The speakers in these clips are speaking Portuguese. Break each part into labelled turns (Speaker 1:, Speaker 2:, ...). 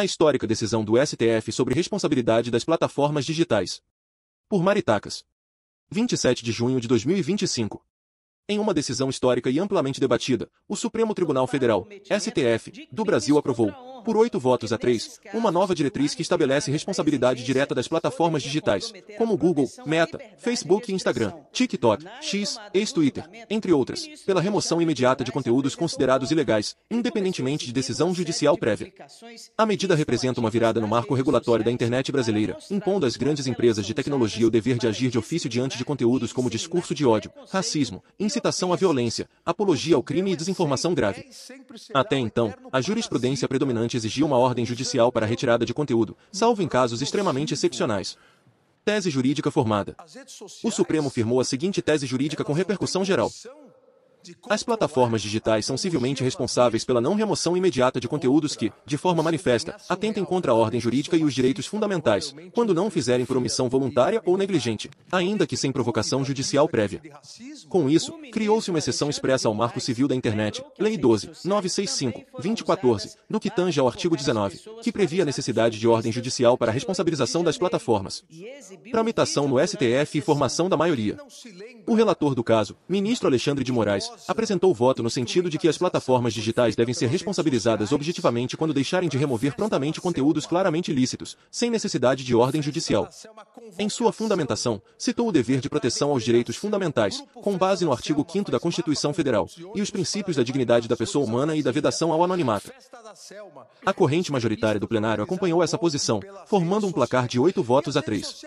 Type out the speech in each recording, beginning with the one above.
Speaker 1: A histórica decisão do STF sobre responsabilidade das plataformas digitais. Por Maritacas. 27 de junho de 2025. Em uma decisão histórica e amplamente debatida, o Supremo Tribunal Federal, STF, do Brasil aprovou, por 8 votos a 3, uma nova diretriz que estabelece responsabilidade direta das plataformas digitais, como Google, Meta, Facebook e Instagram, TikTok, X, ex-Twitter, entre outras, pela remoção imediata de conteúdos considerados ilegais, independentemente de decisão judicial prévia. A medida representa uma virada no marco regulatório da internet brasileira, impondo às grandes empresas de tecnologia o dever de agir de ofício diante de conteúdos como discurso de ódio, racismo, incitação à violência, apologia ao crime e desinformação grave. Até então, a jurisprudência predominante exigia uma ordem judicial para a retirada de conteúdo, salvo em casos extremamente excepcionais. Tese jurídica formada. O Supremo firmou a seguinte tese jurídica com repercussão geral. As plataformas digitais são civilmente responsáveis pela não remoção imediata de conteúdos que, de forma manifesta, atentem contra a ordem jurídica e os direitos fundamentais, quando não o fizerem por omissão voluntária ou negligente, ainda que sem provocação judicial prévia. Com isso, criou-se uma exceção expressa ao Marco Civil da Internet, Lei 12.965/2014, no que tange ao artigo 19, que previa a necessidade de ordem judicial para a responsabilização das plataformas. Tramitação no STF e formação da maioria. O relator do caso, ministro Alexandre de Moraes, apresentou voto no sentido de que as plataformas digitais devem ser responsabilizadas objetivamente quando deixarem de remover prontamente conteúdos claramente ilícitos, sem necessidade de ordem judicial. Em sua fundamentação, citou o dever de proteção aos direitos fundamentais, com base no artigo 5º da Constituição Federal, e os princípios da dignidade da pessoa humana e da vedação ao anonimato. A corrente majoritária do plenário acompanhou essa posição, formando um placar de 8 votos a 3.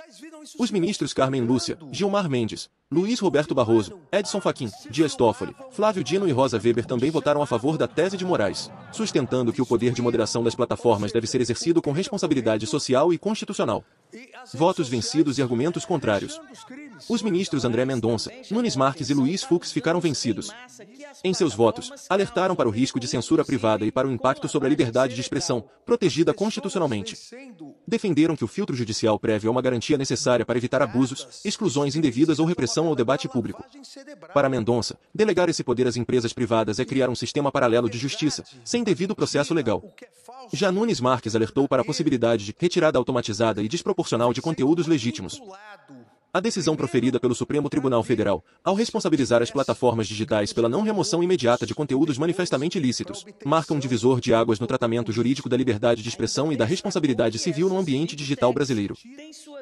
Speaker 1: Os ministros Carmen Lúcia, Gilmar Mendes, Luiz Roberto Barroso, Edson Fachin, Dias Toffoli, Flávio Dino e Rosa Weber também votaram a favor da tese de Moraes, sustentando que o poder de moderação das plataformas deve ser exercido com responsabilidade social e constitucional. Votos vencidos e argumentos contrários. Os ministros André Mendonça, Nunes Marques e Luiz Fux ficaram vencidos. Em seus votos, alertaram para o risco de censura privada e para o impacto sobre a liberdade de expressão, protegida constitucionalmente. Defenderam que o filtro judicial prévio é uma garantia necessária para evitar abusos, exclusões indevidas ou repressão ao debate público. Para Mendonça, delegar esse poder às empresas privadas é criar um sistema paralelo de justiça, sem devido processo legal. Já Nunes Marques alertou para a possibilidade de retirada automatizada e desproporcional de conteúdos legítimos. A decisão proferida pelo Supremo Tribunal Federal, ao responsabilizar as plataformas digitais pela não remoção imediata de conteúdos manifestamente ilícitos, marca um divisor de águas no tratamento jurídico da liberdade de expressão e da responsabilidade civil no ambiente digital brasileiro.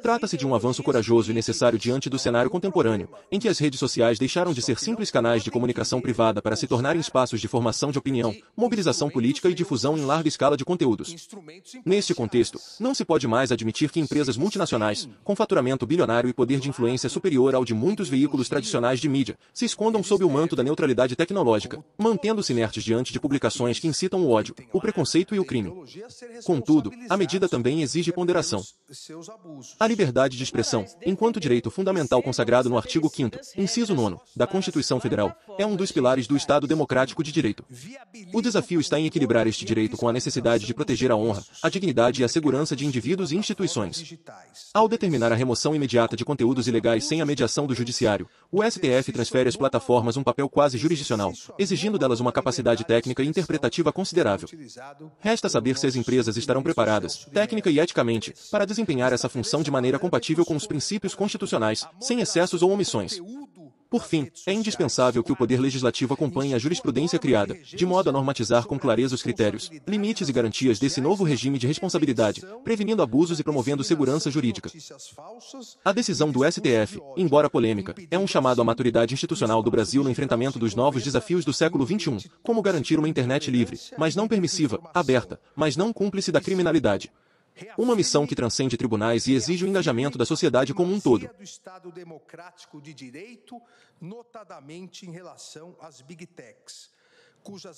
Speaker 1: Trata-se de um avanço corajoso e necessário diante do cenário contemporâneo, em que as redes sociais deixaram de ser simples canais de comunicação privada para se tornarem espaços de formação de opinião, mobilização política e difusão em larga escala de conteúdos. Neste contexto, não se pode mais admitir que empresas multinacionais, com faturamento bilionário e poder de influência superior ao de muitos veículos tradicionais de mídia, se escondam sob o manto da neutralidade tecnológica, mantendo-se inertes diante de publicações que incitam o ódio, o preconceito e o crime. Contudo, a medida também exige ponderação. A liberdade de expressão, enquanto direito fundamental consagrado no artigo 5º, inciso 9, da Constituição Federal, é um dos pilares do Estado democrático de direito. O desafio está em equilibrar este direito com a necessidade de proteger a honra, a dignidade e a segurança de indivíduos e instituições. Ao determinar a remoção imediata de conteúdos ilegais sem a mediação do judiciário, o STF transfere às plataformas um papel quase jurisdicional, exigindo delas uma capacidade técnica e interpretativa considerável. Resta saber se as empresas estarão preparadas, técnica e eticamente, para desempenhar essa função de maneira compatível com os princípios constitucionais, sem excessos ou omissões. Por fim, é indispensável que o Poder Legislativo acompanhe a jurisprudência criada, de modo a normatizar com clareza os critérios, limites e garantias desse novo regime de responsabilidade, prevenindo abusos e promovendo segurança jurídica. A decisão do STF, embora polêmica, é um chamado à maturidade institucional do Brasil no enfrentamento dos novos desafios do século XXI, como garantir uma internet livre, mas não permissiva, aberta, mas não cúmplice da criminalidade. Uma missão que transcende tribunais e exige o engajamento da sociedade como um todo.
Speaker 2: Do Estado democrático de direito, notadamente em relação às Big Techs, cujas